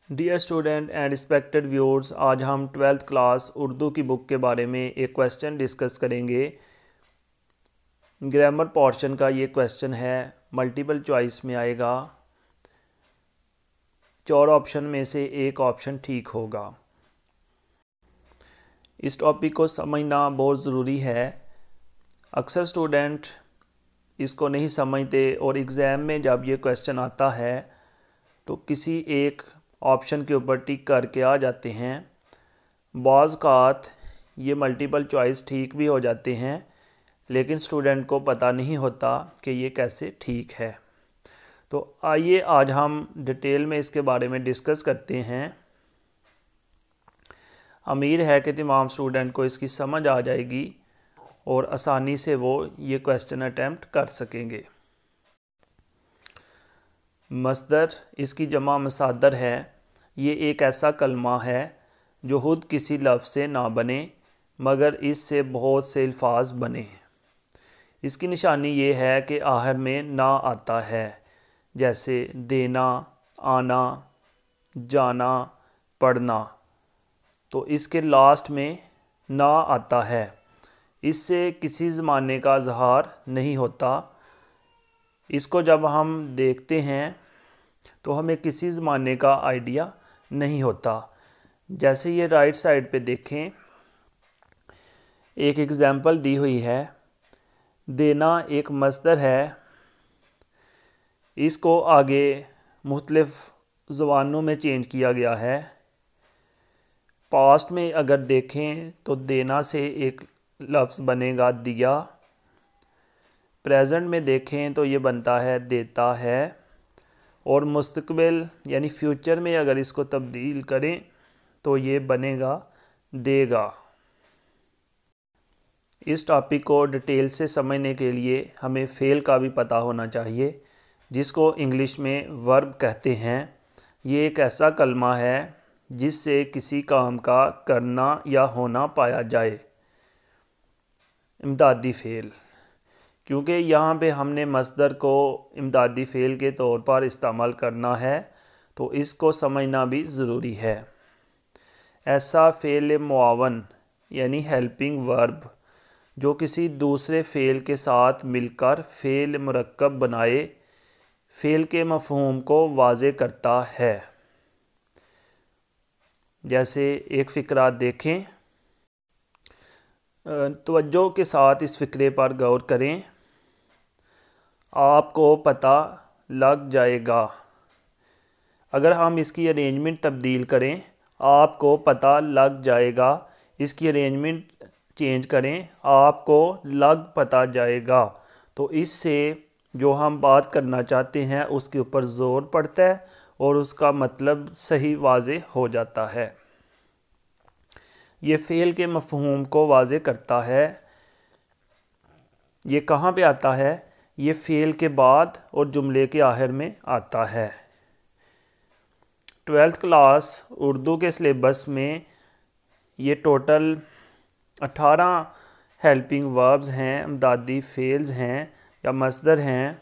Dear student and respected viewers, आज हम 12th class Urdu की बुक के बारे में एक क्वेश्चन डिस्कस करेंगे। ग्रामर पोर्शन का ये क्वेश्चन है, मल्टीपल चॉइस में आएगा। 4 ऑप्शन में से एक ऑप्शन ठीक होगा। इस टॉपिक को समझना बहुत ज़रूरी है। अक्सर स्टूडेंट इसको नहीं समझते और एग्ज़ाम में जब ये क्वेश्चन आता है तो किसी एक ऑप्शन के ऊपर टिक करके आ जाते हैं। बाज़ औक़ात ये मल्टीपल चॉइस ठीक भी हो जाते हैं, लेकिन स्टूडेंट को पता नहीं होता कि ये कैसे ठीक है। तो आइए आज हम डिटेल में इसके बारे में डिस्कस करते हैं। उम्मीद है कि तमाम स्टूडेंट को इसकी समझ आ जाएगी और आसानी से वो ये क्वेश्चन अटैम्प्ट कर सकेंगे। मस्दर इसकी जमा मसादर है। ये एक ऐसा कलमा है जो खुद किसी लफ्ज़ से ना बने मगर इससे बहुत से अल्फाज बने। इसकी निशानी ये है कि आखिर में ना आता है, जैसे देना, आना, जाना, पढ़ना। तो इसके लास्ट में ना आता है। इससे किसी ज़माने का इज़हार नहीं होता। इसको जब हम देखते हैं तो हमें किसी ज़माने का आइडिया नहीं होता। जैसे ये राइट साइड पे देखें, एक एग्ज़ाम्पल दी हुई है। देना एक मस्दर है। इसको आगे मुख्तलिफ़ ज़बानों में चेंज किया गया है। पास्ट में अगर देखें तो देना से एक लफ्ज़ बनेगा दिया। प्रेजेंट में देखें तो ये बनता है देता है। और मुस्तकबिल यानी फ्यूचर में अगर इसको तब्दील करें तो ये बनेगा देगा। इस टॉपिक को डिटेल से समझने के लिए हमें फ़ेल का भी पता होना चाहिए, जिसको इंग्लिश में वर्ब कहते हैं। ये एक ऐसा कलमा है जिससे किसी काम का करना या होना पाया जाए। इमदादी फ़ेल, क्योंकि यहाँ पे हमने मस्दर को इमदादी फ़ेल के तौर पर इस्तेमाल करना है तो इसको समझना भी ज़रूरी है। ऐसा फ़ेल मुआवन यानी हेल्पिंग वर्ब जो किसी दूसरे फ़ेल के साथ मिलकर फ़ेल मुरक्कब बनाए, फ़ेल के मफ़हूम को वाज़े करता है। जैसे एक फ़िक्रा देखें, तवज्जो के साथ इस फ़िक्रे पर गौर करें। आपको पता लग जाएगा। अगर हम इसकी अरेंजमेंट तब्दील करें, आपको पता लग जाएगा, इसकी अरेंजमेंट चेंज करें, आपको लग पता जाएगा, तो इससे जो हम बात करना चाहते हैं उसके ऊपर ज़ोर पड़ता है और उसका मतलब सही वाज़े हो जाता है। ये फ़ेल के मफ़हूम को वाज़े करता है। ये कहाँ पे आता है? ये फ़ेल के बाद और जुमले के आखिर में आता है। 12th क्लास उर्दू के सिलेबस में ये टोटल 18 हेल्पिंग वर्ब्स हैं, इमदादी फ़ेल्स हैं या मस्दर हैं।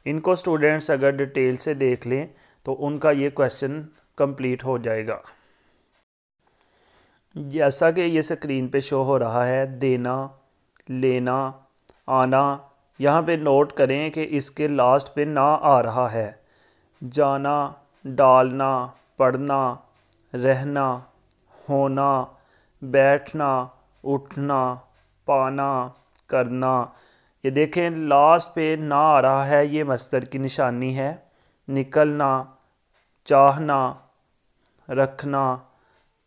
इनको स्टूडेंट्स अगर डिटेल से देख लें तो उनका ये क्वेश्चन कंप्लीट हो जाएगा। जैसा कि ये स्क्रीन पे शो हो रहा है, देना, लेना, आना। यहाँ पे नोट करें कि इसके लास्ट पे ना आ रहा है। जाना, डालना, पढ़ना, रहना, होना, बैठना, उठना, पाना, करना। ये देखें लास्ट पे ना आ रहा है, ये मस्दर की निशानी है। निकलना, चाहना, रखना,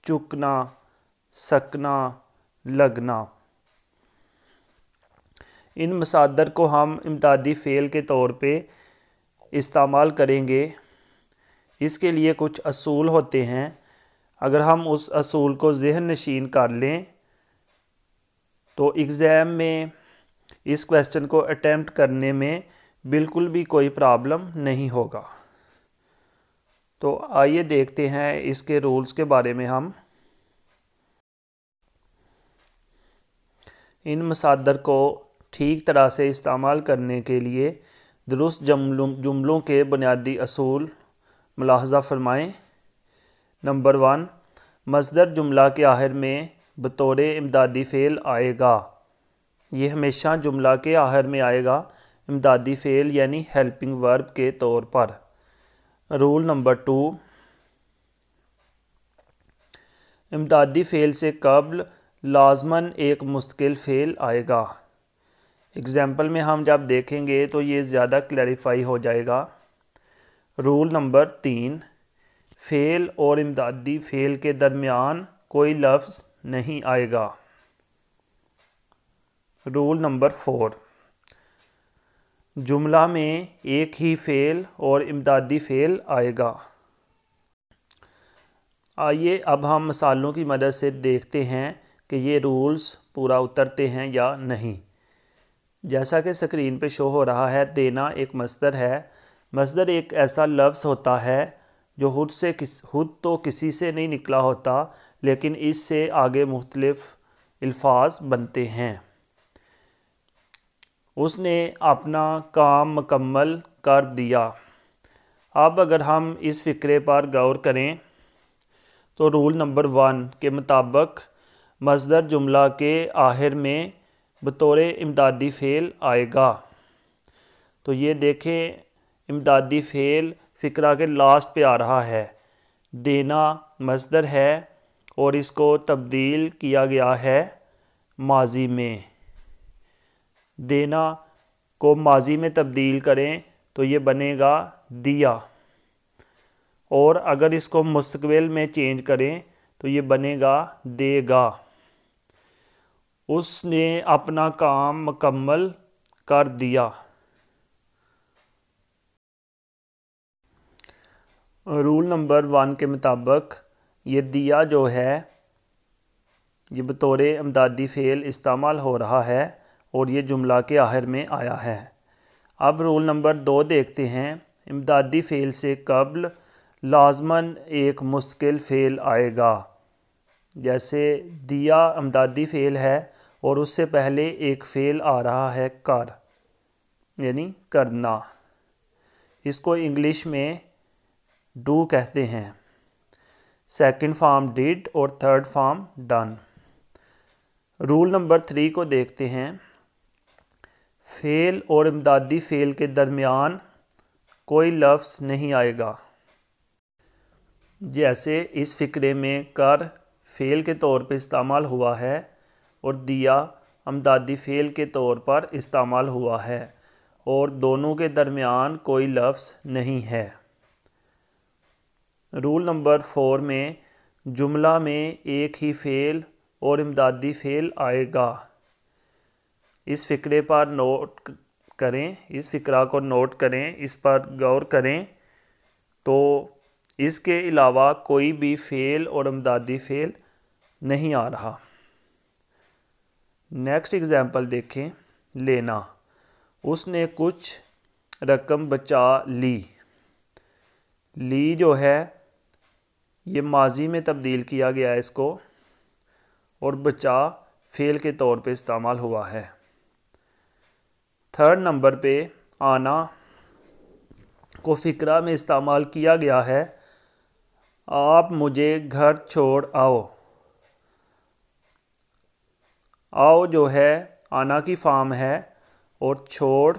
चुकना, सकना, लगना। इन मसादर को हम इमदादी फ़ेल के तौर पे इस्तेमाल करेंगे। इसके लिए कुछ असूल होते हैं। अगर हम उस असूल को ज़हन नशीन कर लें तो एग्ज़ाम में इस क्वेश्चन को अटेम्प्ट करने में बिल्कुल भी कोई प्रॉब्लम नहीं होगा। तो आइए देखते हैं इसके रूल्स के बारे में। हम इन मसादर को ठीक तरह से इस्तेमाल करने के लिए दुरुस्त जुमलों के बुनियादी असूल मुलाहज़ा फरमाएँ। नंबर 1, मसदर जुमला के आखिर में बतौर इमदादी फ़ेल आएगा। ये हमेशा जुमला के आखिर में आएगा इमदादी फ़ेल यानी हेल्पिंग वर्ब के तौर पर। रूल नंबर 2, इमदादी फ़ेल से कब्ल लाजमन एक मुस्तकिल फ़ेल आएगा। एग्ज़ाम्पल में हम जब देखेंगे तो ये ज़्यादा क्लैरिफाई हो जाएगा। रूल नंबर 3, फ़ेल और इमदादी फ़ेल के दरमियान कोई लफ्ज़ नहीं आएगा। रूल नंबर 4, जुमला में एक ही फ़ेल और इमदादी फ़ेल आएगा। आइए अब हम मिसालों की मदद से देखते हैं कि ये रूल्स पूरा उतरते हैं या नहीं। जैसा कि स्क्रीन पे शो हो रहा है, देना एक मसदर है। मसदर एक ऐसा लफ्ज़ होता है जो खुद तो किसी से नहीं निकला होता, लेकिन इससे आगे मुख्तलिफ अल्फाज बनते हैं। उसने अपना काम मुकम्मल कर दिया। अब अगर हम इस फ़िक्रे पर गौर करें तो रूल नंबर 1 के मुताबिक मसदर जुमला के आखिर में बतौर इमदादी फ़ेल आएगा। तो ये देखें, इमदादी फ़ेल फ़िक्रा के लास्ट पे आ रहा है। देना मसदर है और इसको तब्दील किया गया है माजी में। देना को माजी में तब्दील करें तो ये बनेगा दिया, और अगर इसको मुस्तकबिल में चेंज करें तो ये बनेगा देगा। उसने अपना काम मुकम्मल कर दिया। रूल नंबर 1 के मुताबिक ये दिया जो है ये बतौर इमदादी फ़ेल इस्तेमाल हो रहा है और ये जुमला के आखिर में आया है। अब रूल नंबर 2 देखते हैं। इमदादी फ़ेल से कब्ल लाजमन एक मुस्तकिल फ़ेल आएगा। जैसे दिया इमदादी फ़ेल है और उससे पहले एक फ़ेल आ रहा है कर, यानी करना। इसको इंग्लिश में डू कहते हैं। सेकंड फॉर्म डिड और third form done. Rule number 3 को देखते हैं। फ़ेल और इमदादी फ़ेल के दरमियान कोई लफ्ज़ नहीं आएगा। जैसे इस फ़िक्रे में कर फ़ेल के तौर पर इस्तेमाल हुआ है और दिया इमदादी फ़ेल के तौर पर इस्तेमाल हुआ है, और दोनों के दरमियान कोई लफ्ज़ नहीं है। रूल नंबर 4 में जुमला में एक ही फ़ेल और इमदादी फ़ेल आएगा। इस फ़िक्रे पर नोट करें, इस फ़िक्रा को नोट करें, इस पर गौर करें तो इसके अलावा कोई भी फ़ेल और इमदादी फ़ेल नहीं आ रहा। नेक्स्ट एग्ज़ाम्पल देखें। लेना, उसने कुछ रकम बचा ली। ली जो है ये माजी में तब्दील किया गया है इसको, और बचा फ़ेल के तौर पे इस्तेमाल हुआ है। थर्ड नंबर पे आना को फ़िक्रा में इस्तेमाल किया गया है। आप मुझे घर छोड़ आओ। आओ जो है आना की फॉर्म है और छोड़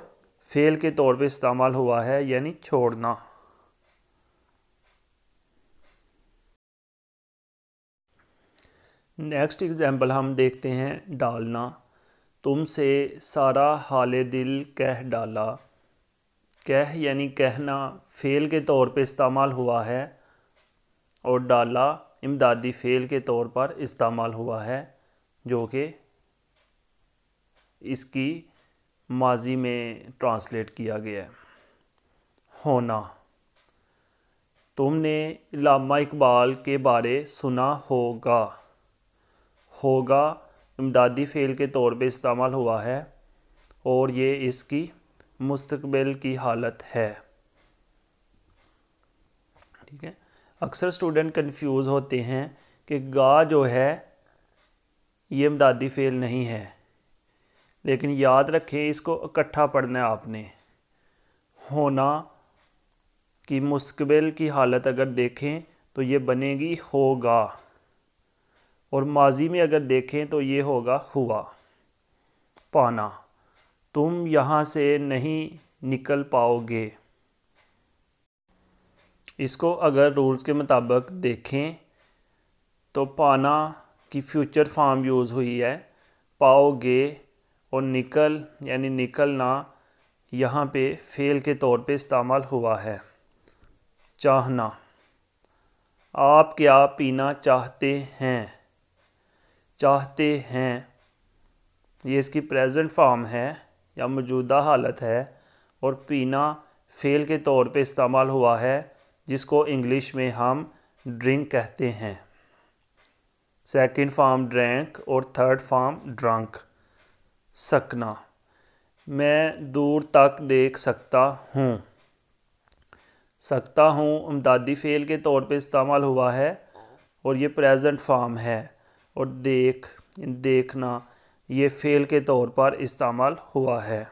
फ़ेल के तौर पे इस्तेमाल हुआ है, यानी छोड़ना। नेक्स्ट एग्ज़ाम्पल हम देखते हैं। डालना, तुमसे सारा हाले दिल कह डाला। कह यानी कहना फ़ेल के तौर पे इस्तेमाल हुआ है और डाला इमदादी फ़ेल के तौर पर इस्तेमाल हुआ है, जो कि इसकी माजी में ट्रांसलेट किया गया है। होना, तुमने अल्लामा इकबाल के बारे सुना होगा। होगा इमदादी फ़ेल के तौर पे इस्तेमाल हुआ है और ये इसकी मुस्तकबिल की हालत है। ठीक है। अक्सर स्टूडेंट कंफ्यूज होते हैं कि गा जो है ये इमदादी फ़ेल नहीं है, लेकिन याद रखें इसको इकट्ठा पढ़ना है आपने। होना की मुस्तकबिल की हालत अगर देखें तो ये बनेगी होगा, और माजी में अगर देखें तो ये होगा हुआ। पाना, तुम यहाँ से नहीं निकल पाओगे। इसको अगर रूल्स के मुताबिक देखें तो पाना की फ्यूचर फॉर्म यूज़ हुई है, पाओगे, और निकल यानी निकलना यहाँ पे फ़ेल के तौर पे इस्तेमाल हुआ है। चाहना, आप क्या पीना चाहते हैं। चाहते हैं ये इसकी प्रेजेंट फॉर्म है या मौजूदा हालत है, और पीना फ़ेल के तौर पे इस्तेमाल हुआ है, जिसको इंग्लिश में हम ड्रिंक कहते हैं। सेकंड फॉर्म ड्रैंक और थर्ड फॉर्म ड्रंक। सकना, मैं दूर तक देख सकता हूँ। सकता हूँ इमदादी फ़ेल के तौर पे इस्तेमाल हुआ है और ये प्रेजेंट फॉर्म है, और देखना ये फ़ेल के तौर पर इस्तेमाल हुआ है।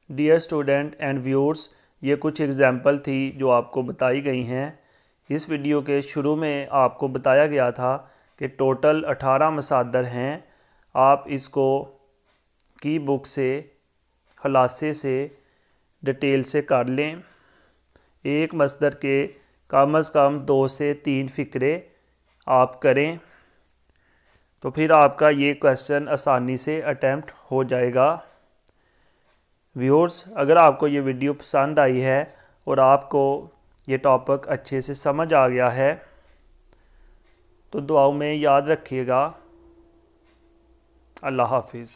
डियर स्टूडेंट एंड व्यूअर्स, ये कुछ एग्जाम्पल थी जो आपको बताई गई हैं। इस वीडियो के शुरू में आपको बताया गया था कि टोटल 18 मसादर हैं। आप इसको की बुक से खलासे से डिटेल से कर लें। एक मसदर के कम अज़ कम 2 से 3 फ़िक्रे आप करें, तो फिर आपका ये क्वेश्चन आसानी से अटैम्प्ट हो जाएगा। व्यूअर्स, अगर आपको ये वीडियो पसंद आई है और आपको ये टॉपिक अच्छे से समझ आ गया है तो दुआओं में याद रखिएगा। अल्लाह हाफिज़।